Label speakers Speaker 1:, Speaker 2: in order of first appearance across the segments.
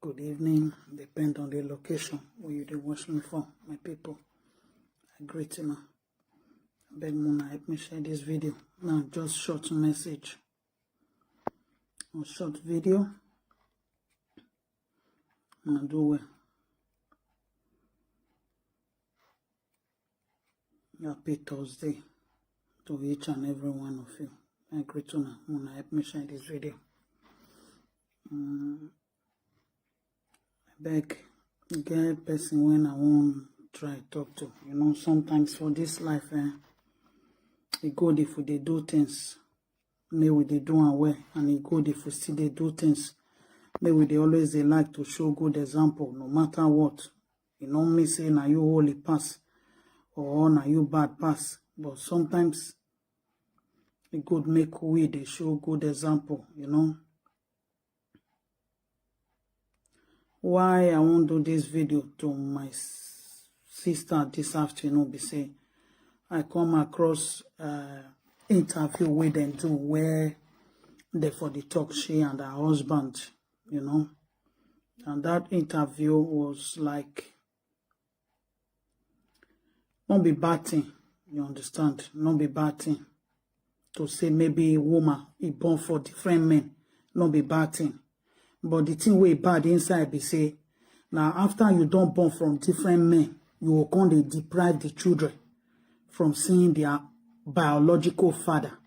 Speaker 1: Good evening, depend on the location where you dey watch me from, my people. I greet you now. I beg Mona help me share this video. Now just short message. A short video. Now do well. Happy Thursday to each and every one of you. I greet you now. Mona help me share this video. I beg get person when I want try talk to. You know, sometimes for this life, it good if we dey do things, may we dey do am well, and it good if we still dey do things, may we dey always dey like to show good example, no matter what. You know me say na you holy pass or na you bad pass, but sometimes it good make we dey show good example. You know. Why I won't do this video to my sister this afternoon be say I come across interview with them do where they for the talk she and her husband, you know, and that interview was like not be bad thing, you understand, not be bad thing to say maybe a woman is born for different men, not be bad thing. But the thing way bad inside be say, now after you don't born from different men, you will come to deprive the children from seeing their biological father.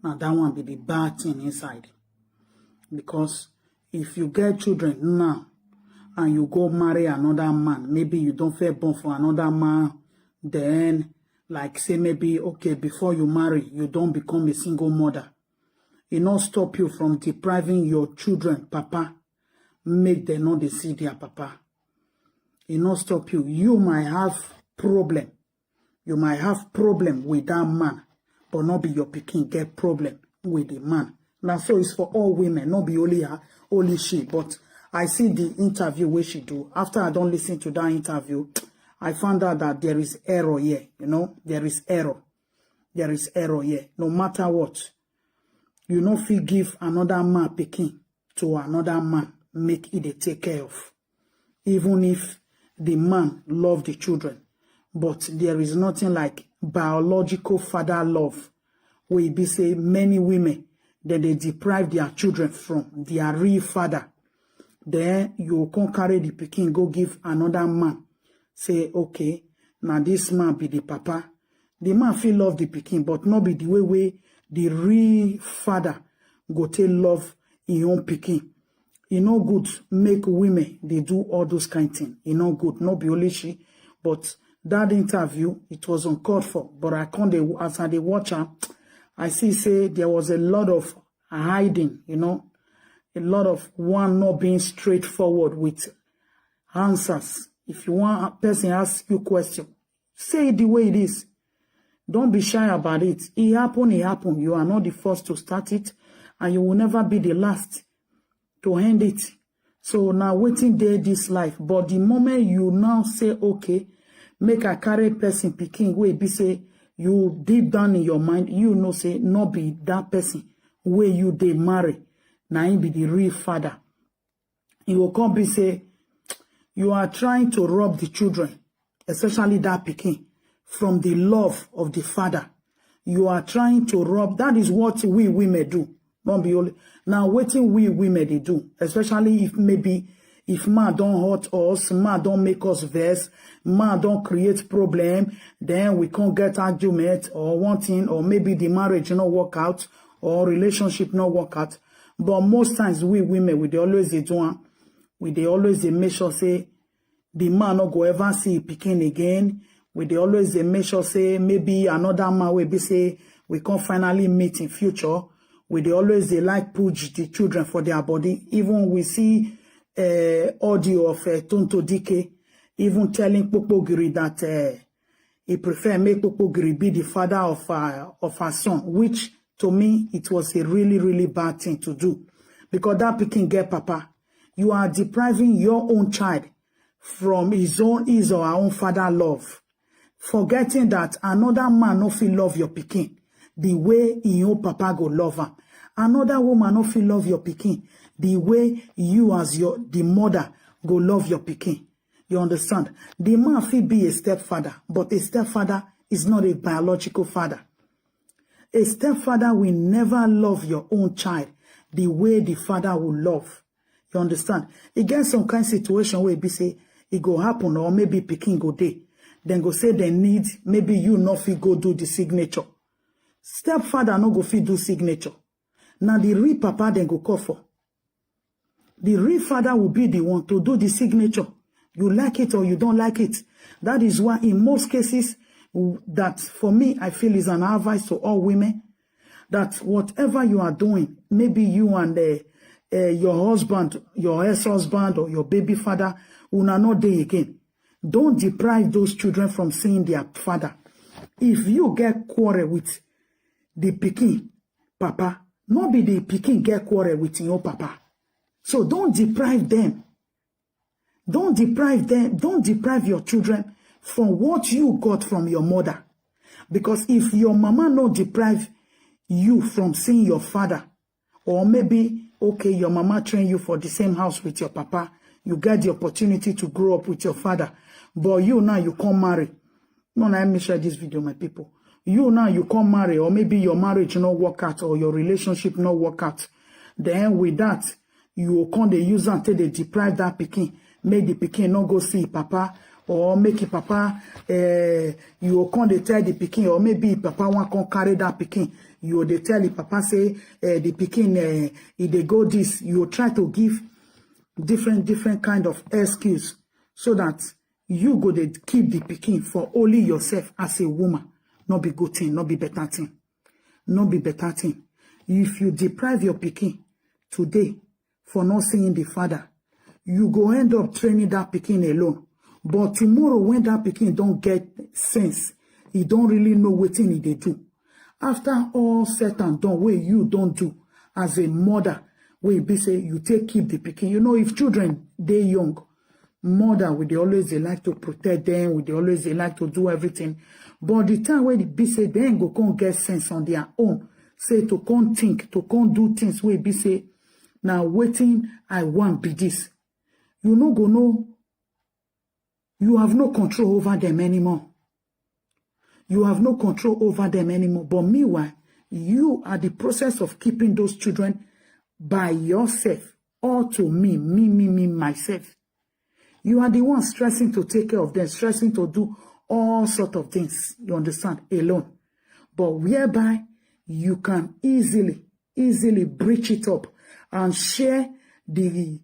Speaker 1: Now that one be the bad thing inside. Because if you get children now and you go marry another man, maybe you don't feel born for another man, then like say maybe, okay, before you marry, you don't become a single mother. It not stop you from depriving your children, papa, make them not see their papa. It not stop you. You might have problem. You might have problem with that man, but not be your pikin get problem with the man. Now, so it's for all women, not be only she. But I see the interview where she do. After I don't listen to that interview, I found out that there is error here. You know, there is error. There is error here. No matter what. You no fit give another man pikin to another man, make it take care of. Even if the man love the children. But there is nothing like biological father love. Where it be say many women, that they deprive their children from their real father. Then you can carry the pikin, go give another man. Say, okay, now this man be the papa. The man feel love the pikin, but not be the way the real father go take love in own pikin. It no good make women they do all those kind of things. It no good, not be only she. But that interview, it was uncalled for. But I can't, as I watch her, I see say there was a lot of hiding, you know, a lot of one not being straightforward with answers. If you want a person ask you question, say it the way it is. Don't be shy about it. It happened, it happened. You are not the first to start it, and you will never be the last to end it. So now waiting there this life. But the moment you now say, okay, make a carry person picking way be say you deep down in your mind, you know say not be that person where you they marry. Now he be the real father. You will come be say you are trying to rob the children, especially that picking, from the love of the father. You are trying to rob. That is what we women do. Don't be only. Now, waiting we women they do. Especially if maybe, if man don't hurt us, man don't make us vex, man don't create problem, then we can't get argument or one thing, or maybe the marriage not work out, or relationship not work out. But most times we women, we they always make sure say, the man not go ever see picking again. They always make sure say maybe another man will be say we can finally meet in future. They always like push the children for their body. Even we see audio of Tonto Dike even telling Popogiri that he prefer make Popogiri be the father of her son, which to me it was a really, really bad thing to do. Because that picking get papa, you are depriving your own child from his or her own father love. Forgetting that another man no feel love your pikin the way your papa go love her. Another woman no feel love your pikin the way you as the mother go love your pikin. You understand? The man fit be a stepfather, but a stepfather is not a biological father. A stepfather will never love your own child the way the father will love. You understand? It gets some kind of situation where it be say, it go happen, or maybe pikin go day. Then go say they need, maybe you not fit go do the signature. Stepfather no go fit do signature. Now the real papa then go call for. The real father will be the one to do the signature. You like it or you don't like it. That is why in most cases, that for me, I feel is an advice to all women, that whatever you are doing, maybe you and your husband, your ex-husband or your baby father will not day again. Don't deprive those children from seeing their father. If you get quarrel with the pikin papa, not be the pikin get quarrel with your papa. So don't deprive them. Don't deprive them. Don't deprive your children from what you got from your mother. Because if your mama not deprive you from seeing your father, or maybe, okay, your mama train you for the same house with your papa, you get the opportunity to grow up with your father, but you now you can't marry. No, let me share this video, my people. You now you can't marry, or maybe your marriage not work out, or your relationship not work out. Then with that, you can't use until they deprive that pikin. Make the pikin not go see papa, or make it papa, you can't tell the pikin, or maybe papa want to carry that pikin. You they tell the papa say the pikin if they go this, you try to give different kind of excuse so that you go to keep the pikin for only yourself as a woman. Not be good thing, not be better thing. Not be better thing. If you deprive your pikin today for not seeing the father, you go end up training that pikin alone. But tomorrow when that pikin don't get sense, he don't really know what thing they do. After all said and done, where you don't do as a mother, where be say you keep the pikin. You know, if children they young, mother they always like to protect them, they always like to do everything. But the time where the be say they ain't go come get sense on their own, say to come think, to come do things where be say, now waiting I want be this. You no go know. You have no control over them anymore. You have no control over them anymore. But meanwhile, you are the process of keeping those children by yourself, or to me, myself. You are the one stressing to take care of them, stressing to do all sorts of things, you understand, alone. But whereby you can easily breach it up and share the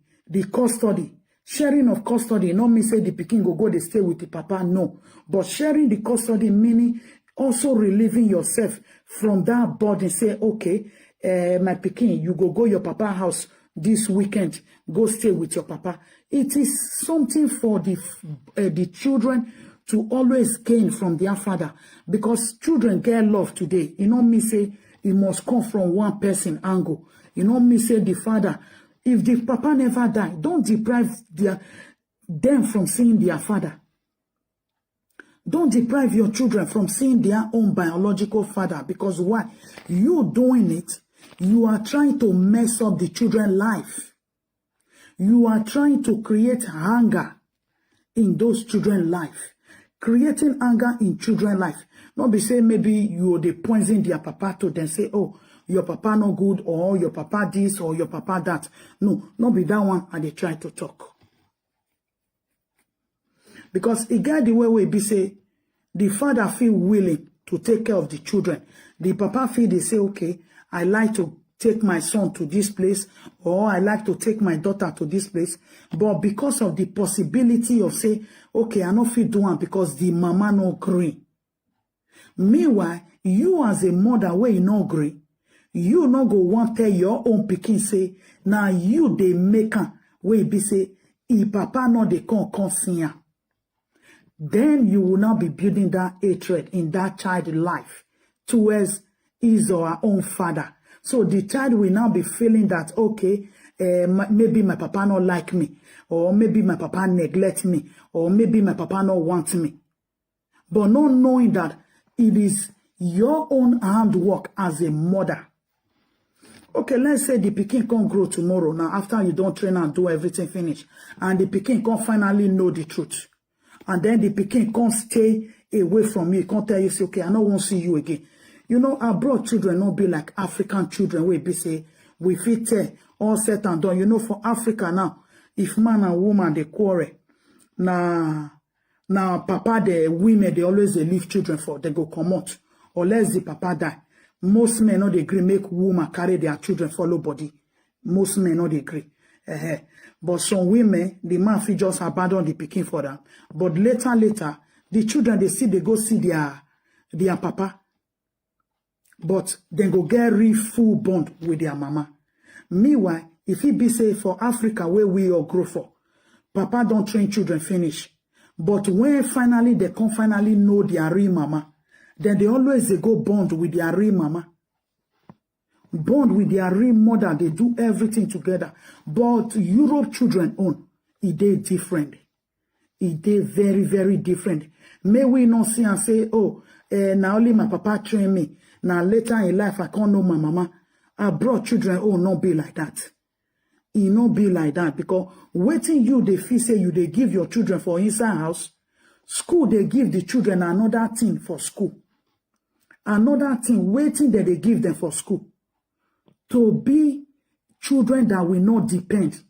Speaker 1: custody. Sharing of custody, not mean say the pikin go they stay with the papa, no. But sharing the custody meaning also relieving yourself from that burden. Say, okay, my pikin, you go your papa house this weekend, go stay with your papa. It is something for the children to always gain from their father, because children get love today. You know me say it must come from one person angle. You know me say the father. If the papa never die, don't deprive them from seeing their father. Don't deprive your children from seeing their own biological father. Because why? You doing it, you are trying to mess up the children's life. You are trying to create anger in those children's life. Creating anger in children's life. Not be saying maybe you they poison their papa to then say, oh, your papa no good, or your papa this, or your papa that. No, not be that one and they try to talk. Because it got the way we be say, the father feel willing to take care of the children. The papa feel they say, okay, I like to take my son to this place, or I like to take my daughter to this place. But because of the possibility of say, okay, I not feel do one because the mama no agree. Meanwhile, you as a mother where you no agree, you no go want tell your own pikin say, now you they make her where be say, if papa no they come see her. Then you will not be building that hatred in that child's life towards his or her own father. So the child will now be feeling that, okay, maybe my papa not like me, or maybe my papa neglect me, or maybe my papa not want me. But not knowing that it is your own handwork as a mother. Okay, let's say the pikin can't grow tomorrow. Now, after you don't train and do everything finish, and the pikin can't finally know the truth. And then the pikin can't stay away from you. Can't tell you, say, okay, I don't want to see you again. You know, abroad children not be like African children where be say, we fit all set and done. You know, for Africa now, if man and woman, they quarrel, now papa, the women, they always they leave children for, they go come out. Unless the papa die. Most men not agree make woman carry their children follow body. Most men not agree. But some women, the man fit just abandon the pikin for them. But later, the children they go see their papa. But then go get real full bond with their mama. Meanwhile, if it be say for Africa where we all grow for, papa don't train children finish. But when finally they can finally know their real mama, then they always go bond with their real mama. Bond with their real mother. They do everything together. But Europe children own, it is different. It is very, very different. May we not see and say, oh, now only my papa train me. Now later in life, I can't know my mama. Abroad children, oh, not be like that. It not be like that. Because waiting you, they feel say you, they give your children for inside house. School, they give the children another thing for school. Another thing, waiting that they give them for school. To be children that will not depend.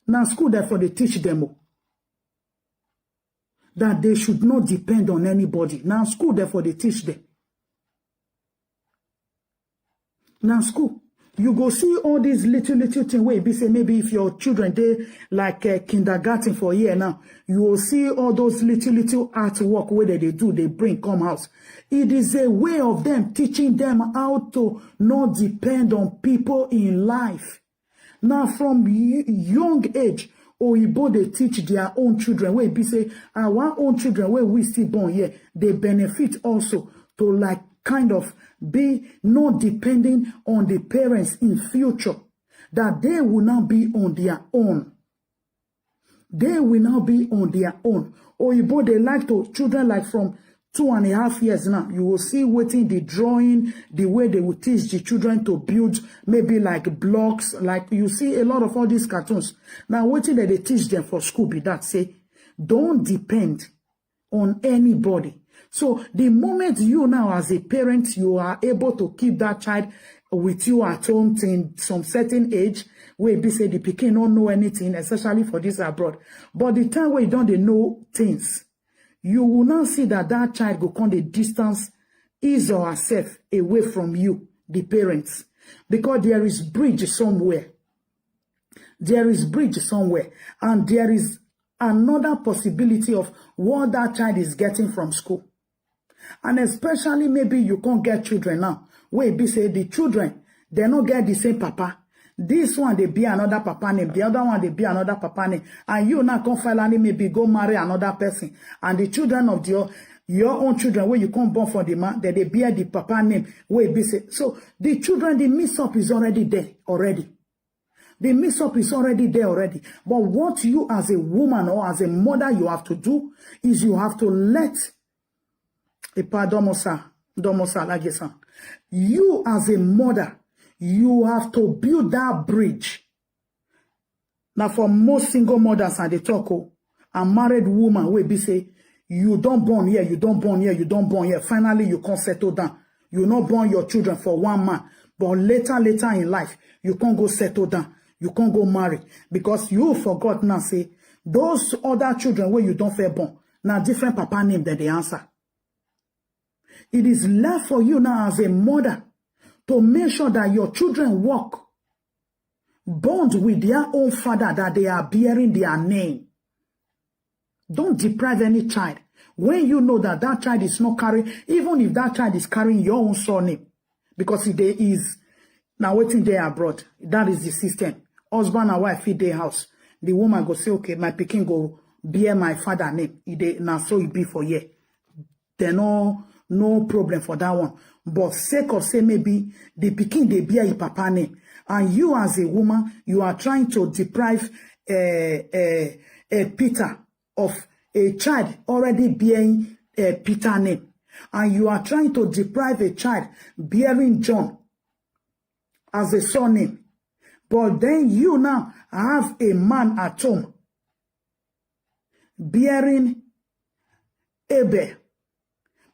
Speaker 1: Now school, therefore, they teach them that they should not depend on anybody. Now school, therefore, they teach them. Now school, you go see all these little things where be say maybe if your children they like kindergarten for a year now, you will see all those little artwork where they do, they bring come house. It is a way of them teaching them how to not depend on people in life. Now from young age, Oyibo they teach their own children where be say our own children where we still born here, they benefit also to like kind of be not depending on the parents in future, that they will now be on their own. They will now be on their own. Oyibo, they like to, children like from 2.5 years now, you will see waiting the drawing, the way they will teach the children to build maybe like blocks, like you see a lot of all these cartoons. Now waiting that they teach them for school be that say, don't depend on anybody. So the moment you now as a parent, you are able to keep that child with you at home till some certain age, where be say the pikin don't know anything, especially for this abroad. But the time where you don't they know things, you will now see that that child go come the distance his or herself away from you, the parents. Because there is bridge somewhere. There is bridge somewhere. And there is another possibility of what that child is getting from school. And especially maybe you can't get children now. Where be say the children, they not get the same papa. This one, they be another papa name. The other one, they be another papa name. And you now can finally maybe go marry another person. And the children of your own children, where you can't born for the man, that they bear the papa name. Where be say. So the children, the mix-up is already there already. The mix-up is already there already. But what you as a woman or as a mother you have to do is you have to let you as a mother, you have to build that bridge. Now for most single mothers and they talk, a married woman will be say, you don't born here, you don't born here, you don't born here. Finally, you can't settle down. You not born your children for one man. But later in life, you can't go settle down. You can't go marry. Because you forgot now, say, those other children where you don't fair born, now different papa name that they answer. It is left for you now as a mother to make sure that your children walk, bond with their own father, that they are bearing their name. Don't deprive any child. When you know that that child is not carrying, even if that child is carrying your own surname, because if there is, now waiting there abroad, that is the system. Husband and wife feed their house. The woman go say, okay, my pikin go bear my father name. Now so it be for ye. There no problem for that one. But sake of say maybe the pikin they bear your papa name, and you as a woman, you are trying to deprive Peter of a child already bearing Peter name, and you are trying to deprive a child bearing John as a surname. But then you now have a man at home bearing Abel,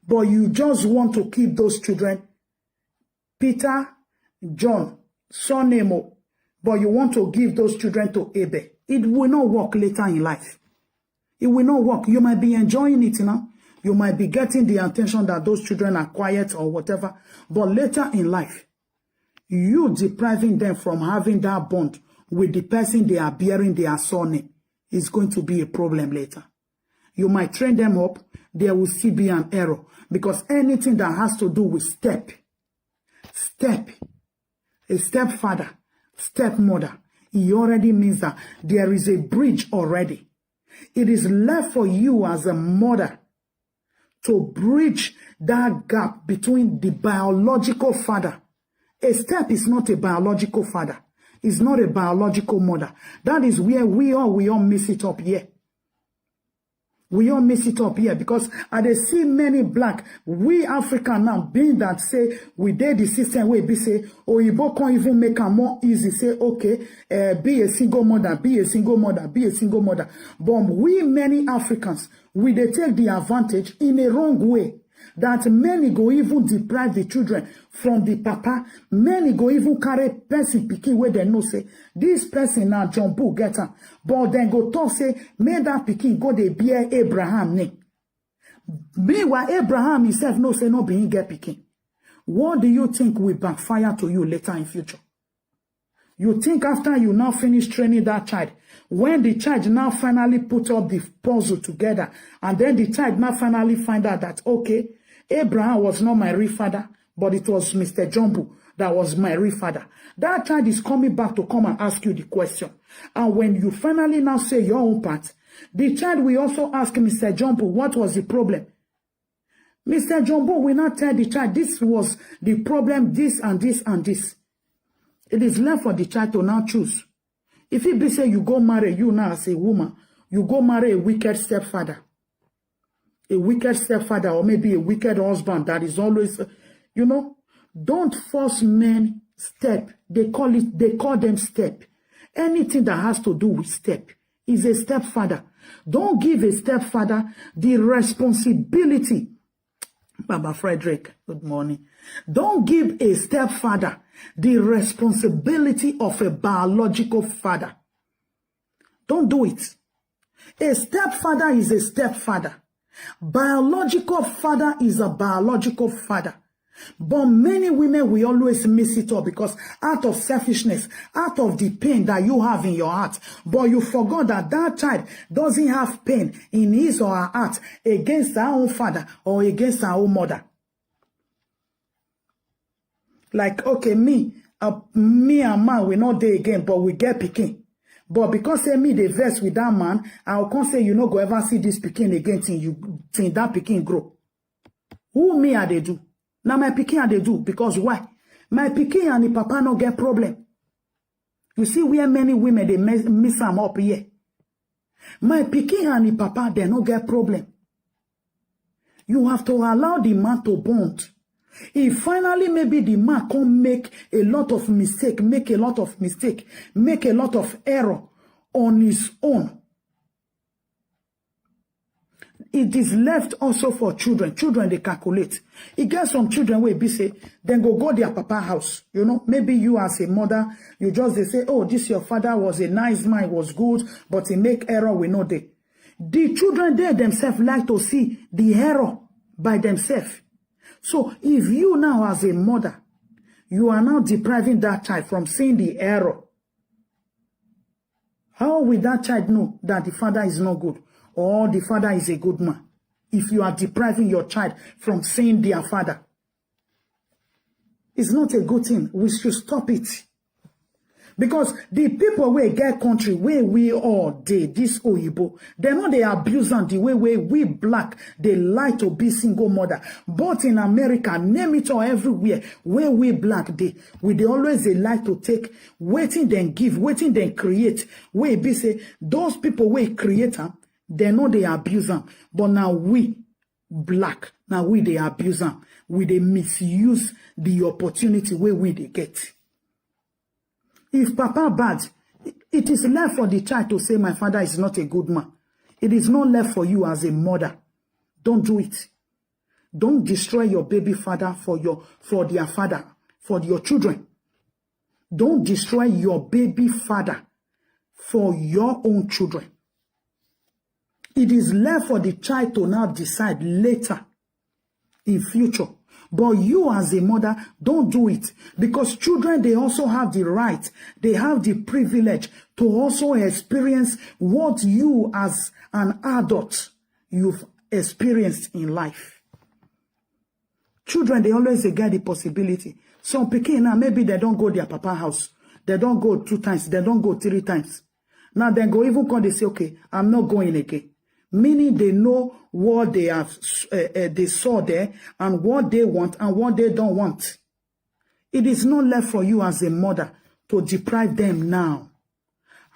Speaker 1: but you just want to keep those children, Peter, John, son Nemo, but you want to give those children to Abel. It will not work later in life. It will not work. You might be enjoying it now. You might be getting the attention that those children are quiet or whatever. But later in life, you depriving them from having that bond with the person they are bearing their son is going to be a problem later. You might train them up. There will still be an error. Because anything that has to do with a stepfather, stepmother, it already means that there is a bridge already. It is left for you as a mother to bridge that gap between the biological father. A step is not a biological father. It's not a biological mother. That is where we all miss it up here. We all miss it up here because I see many black, we African now, being that say, we did the system where we say, Oyibo can't even make it more easy. Say, okay, be a single mother, be a single mother, be a single mother. But we many Africans, we they take the advantage in a wrong way. That many go even deprive the children from the papa. Many go even carry person picking where they know say, this person now John Boo get her. But then go talk say, may that picking go they bear Abraham name. Meanwhile, Abraham himself no say no being get picking. What do you think will backfire to you later in future? You think after you now finish training that child, when the child now finally put up the puzzle together, and then the child now finally find out that, okay, Abraham was not my real father, but it was Mr. Jumbo that was my real father. That child is coming back to come and ask you the question. And when you finally now say your own part, the child will also ask Mr. Jumbo, what was the problem? Mr. Jumbo will not tell the child, this was the problem, this and this and this. It is left for the child to now choose. If it be say you go marry, you now as a woman, you go marry a wicked stepfather. A wicked stepfather or maybe a wicked husband that is always, don't force men step. They call them step. Anything that has to do with step is a stepfather. Don't give a stepfather the responsibility. Baba Frederick, good morning. Don't give a stepfather the responsibility of a biological father. Don't do it. A stepfather is a stepfather. Biological father is a biological father. But many women will always miss it up because out of selfishness, out of the pain that you have in your heart, but you forgot that that child doesn't have pain in his or her heart against her own father or against her own mother. Like, okay, me and man, we not there again, but we get picking. But because say me they verse with that man, I'll come say you no go ever see this picking again till that picking grow. Who me are they do? Now my picking are they do because why? My picking and the papa no get problem. You see where many women they miss them up here. My picking and the papa they no get problem. You have to allow the man to bond. If finally maybe the man can make a lot of mistake, make a lot of error on his own. It is left also for children. Children, they calculate. It gets some children where be say, then go their papa house. Maybe you as a mother, you just they say, oh, this your father was a nice man, was good, but he make error, we know they. The children there themselves like to see the error by themselves. So if you now as a mother, you are now depriving that child from seeing the error, how will that child know that the father is not good or the father is a good man? If you are depriving your child from seeing their father, it's not a good thing. We should stop it. Because the people where get country, where we all did, this Oyibo, they know they abuse them the way we black, they like to be single mother. But in America, name it or everywhere, where we black, they always they like to take, waiting then give, waiting then create. Where be say, those people where create them, they know they abuse them. But now we black, now we they abuse them. We they misuse the opportunity where we they get. If Papa bad, it is left for the child to say, my father is not a good man. It is not left for you as a mother. Don't do it. Don't destroy your baby father for their father, for your children. Don't destroy your baby father for your own children. It is left for the child to now decide later in future. But you as a mother, don't do it. Because children, they also have the right, they have the privilege to also experience what you as an adult, you've experienced in life. Children, they always get the possibility. Some pikin now, maybe they don't go their papa house. They don't go 2 times. They don't go 3 times. Now they go even come, they say, okay, I'm not going again. Meaning they know what they have, they saw there and what they want and what they don't want. It is not left for you as a mother to deprive them now.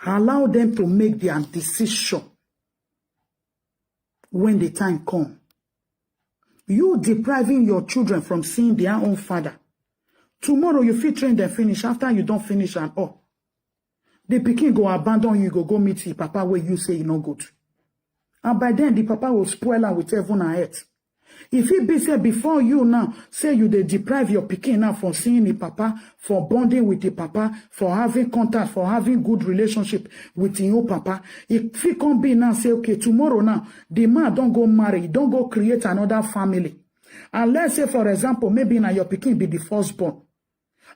Speaker 1: Allow them to make their decision when the time comes. You depriving your children from seeing their own father. Tomorrow you fit train them finish after you don't finish and all. The pikin go abandon you, go meet the papa where you say you no good. And by then, the papa will spoil her with heaven and earth. If it be said before you now, say you they deprive your pikin now from seeing the papa, for bonding with the papa, for having contact, for having good relationship with your papa. If it can be now, say, okay, tomorrow now, the man don't go marry, don't go create another family. And let's say, for example, maybe now your pikin be the firstborn.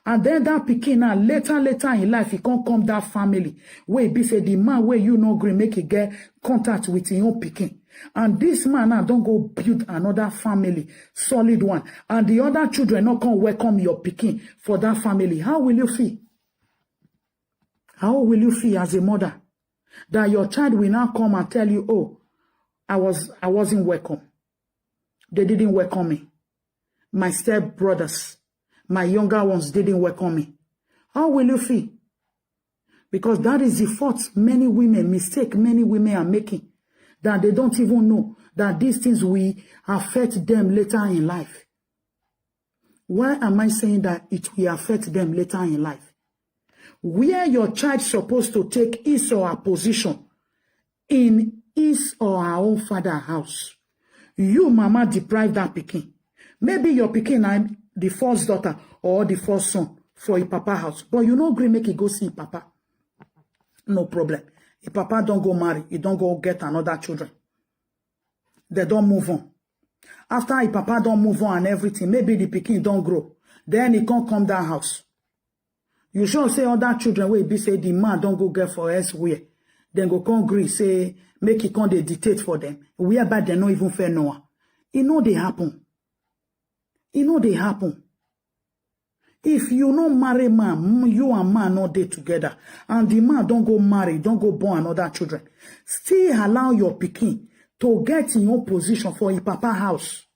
Speaker 1: And then that pikin now, later in life, he can't come that family. Where be say the man where you know agree make he get contact with your own pikin. And this man now don't go build another family, solid one. And the other children not come welcome your pikin for that family. How will you feel? How will you feel as a mother? That your child will now come and tell you, oh, I wasn't welcome. They didn't welcome me. My step brothers, my younger ones didn't welcome me. How will you feel? Because that is the fault many women are making. That they don't even know that these things will affect them later in life. Why am I saying that it will affect them later in life? Where your child supposed to take his or her position in his or her own father's house. You, mama, deprive that pikin. Maybe your pikin and the first daughter or the first son for a papa house. But you no agree make he go see papa. No problem. If papa don't go marry, he don't go get another children. They don't move on. After if papa don't move on and everything, maybe the pikin don't grow. Then he can't come that house. You sure say other children will be say the man don't go get for elsewhere. Then go come agree, say, make he come they dictate for them. Whereby they not even fair Noah. It know they happen. It know they happen. If you no marry man, you and man not dey together, and the man don't go marry, don't go born another children, still allow your pikin to get in your position for a papa house.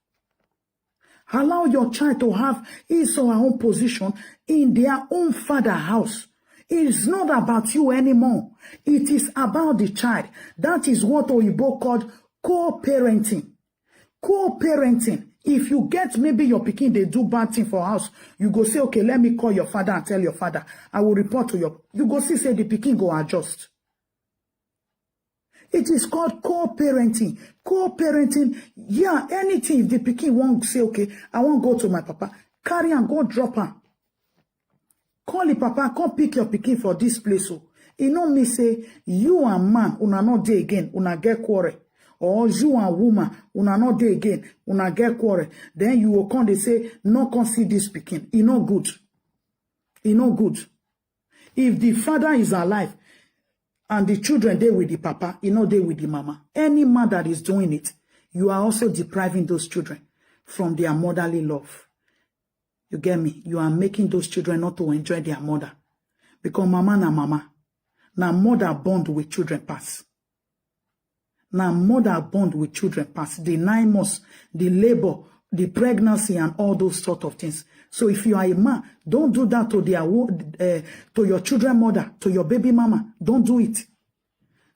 Speaker 1: Allow your child to have his or her own position in their own father house. It's not about you anymore. It is about the child. That is what Oyibo called co-parenting. Co-parenting. If you get maybe your pikin, they do bad thing for house, you go say, okay, let me call your father and tell your father. I will report to you go see, say the pikin go adjust. It is called co-parenting. Co-parenting, yeah, anything. If the pikin won't say, okay, I won't go to my papa, carry and go drop her. Call the papa, come pick your pikin for this place. So, you know me say, you and man, una not day again, una get quarrel. Or you and woman, una not day again, una get quarrel. Then you will come, they say, no come see this pikin. It no good. It no good. If the father is alive, and the children, they with the papa, you know, they with the mama. Any man that is doing it, you are also depriving those children from their motherly love. You get me? You are making those children not to enjoy their mother. Because mama na mama. Now mother bond with children pass. Now mother bond with children pass. The 9 months, the labor, the pregnancy and all those sort of things. So if you are a man, don't do that to your children mother, to your baby mama. Don't do it.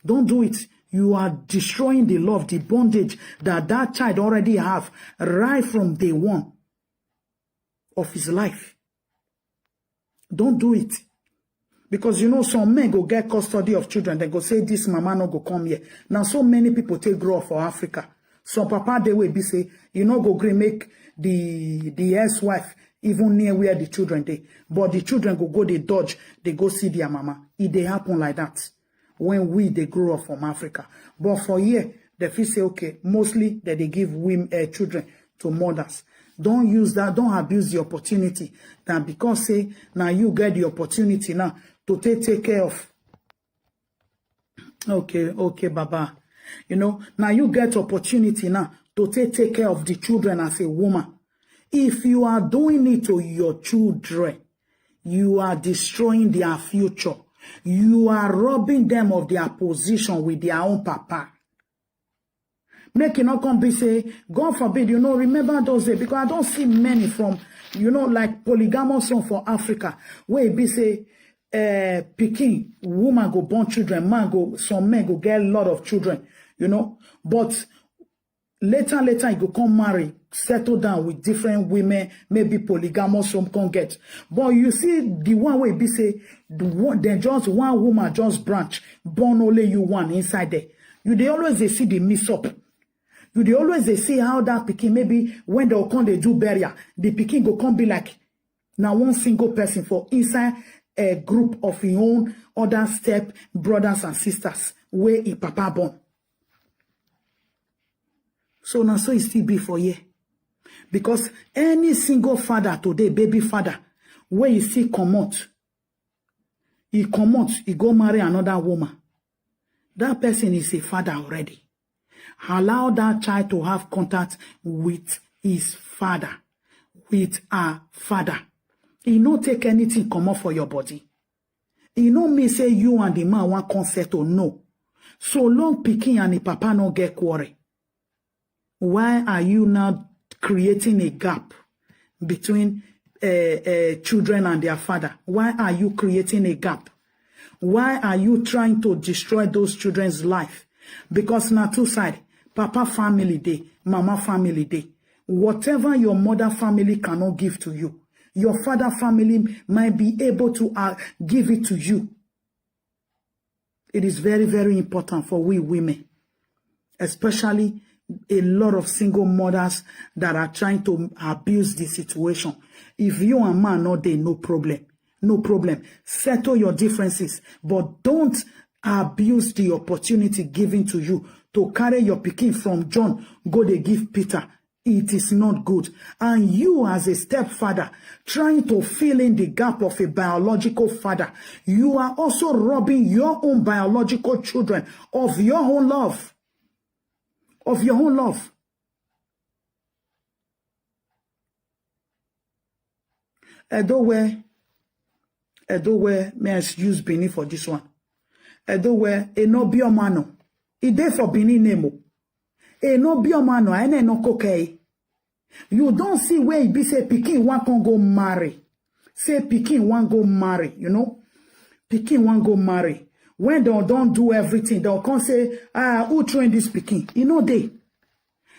Speaker 1: Don't do it. You are destroying the love, the bondage that child already have right from day one of his life. Don't do it. Because you know, some men go get custody of children. They go say, this mama no go come here. Now, so many people take grow up for Africa. Some papa, they will be say, you know, go green make the ex-wife even near where the children they. But the children go, they dodge, they go see their mama. It they happen like that when they grow up from Africa. But for here, they feel say, okay, mostly that they give women, children to mothers. Don't use that, don't abuse the opportunity. Now, because say, now you get the opportunity now to take care of. Okay, Baba. You know, now you get opportunity now to take care of the children as a woman. If you are doing it to your children, you are destroying their future. You are robbing them of their position with their own papa. Make it not come be say, God forbid, you know, remember those days, because I don't see many from, you know, like polygamous son for Africa, where it be say, Peking, woman go born children, some men go get a lot of children, you know, but later, you go come marry, settle down with different women, maybe polygamous, some can get. But you see, the one way be say, then just one woman just branch, born only you one inside there. They always see the mix up. They always see how that Peking, maybe when they'll come, they do burial, the Peking go come be like, now one single person for inside a group of your own other step brothers and sisters, where a papa born. So now so it still be for you. Because any single father today, baby father, where you see come out, he go marry another woman. That person is a father already. Allow that child to have contact with his father, with her father. He no take anything come up for your body. He no me say you and the man want consent or no. So long Pikin and the papa no get quarrel. Why are you now creating a gap between children and their father? Why are you creating a gap? Why are you trying to destroy those children's life? Because now two sides, papa family day, mama family day. Whatever your mother family cannot give to you, your father family might be able to give it to you. It is very, very important for we women, especially a lot of single mothers that are trying to abuse the situation. If you and man not there, no problem. No problem. Settle your differences, but don't abuse the opportunity given to you to carry your pikin from John, go they give Peter. It is not good. And you as a stepfather, trying to fill in the gap of a biological father, you are also robbing your own biological children of your own love. Of your own love. Edo where may I use Benin for this one. Edo where e no biomano. I dey for Benin nemo. E no biomano, ene no kokei. You don't see where it be say Pikin one can go marry. Say Pikin one go marry, you know? Pikin one go marry. When they don't do everything, they'll come say, who trained this Pikin? You know they.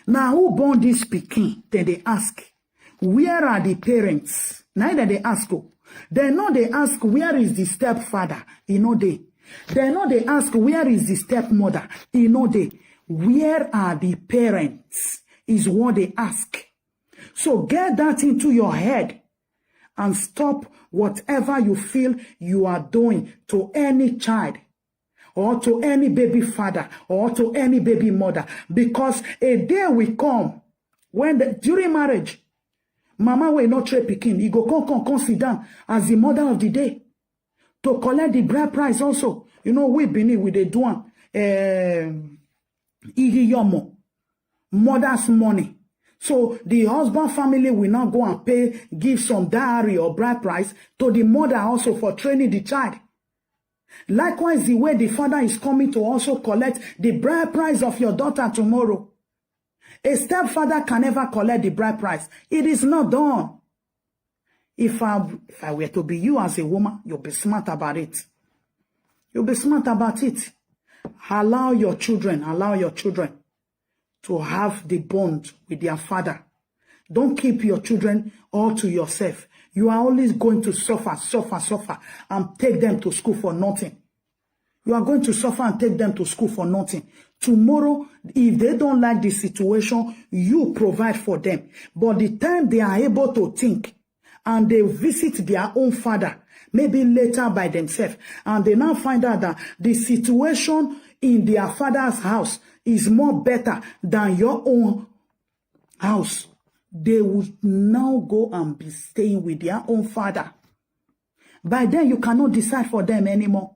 Speaker 1: Now who born this Pikin? Then they ask, where are the parents? Neither they ask who. They know they ask, where is the stepfather? You know they. They know they ask, where is the stepmother? You know they. Where are the parents? Is what they ask. So get that into your head and stop whatever you feel you are doing to any child or to any baby father or to any baby mother. Because a day will come when during marriage, mama will not trade Pikin. He go come sit down as the mother of the day to collect the bride price also. You know, we been with the doing Iyobosa, mother's money. So the husband family will not go and give some dowry or bride price to the mother also for training the child. Likewise, the way the father is coming to also collect the bride price of your daughter tomorrow. A stepfather can never collect the bride price. It is not done. If I were to be you as a woman, you'll be smart about it. You'll be smart about it. Allow your children to have the bond with their father. Don't keep your children all to yourself. You are always going to suffer, and take them to school for nothing. You are going to suffer and take them to school for nothing. Tomorrow, if they don't like the situation, you provide for them. But the time they are able to think and they visit their own father, maybe later by themselves, and they now find out that the situation in their father's house is more better than your own house, they will now go and be staying with their own father. By then, you cannot decide for them anymore.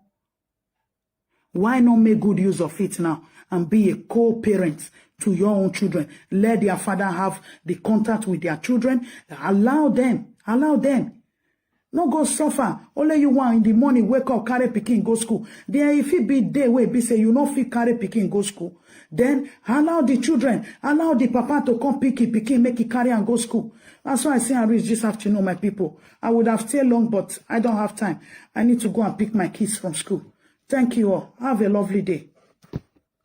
Speaker 1: Why not make good use of it now and be a co-parent to your own children? Let their father have the contact with their children. Allow them. Not go suffer. Only you want in the morning, wake up, carry pikin, go school. Then if it be day where be say you not fit carry pikin, go school, then allow the children, allow the papa to come pick it, pikin, make it carry and go school. That's why I say I reach this afternoon, my people. I would have stayed long, but I don't have time. I need to go and pick my kids from school. Thank you all. Have a lovely day.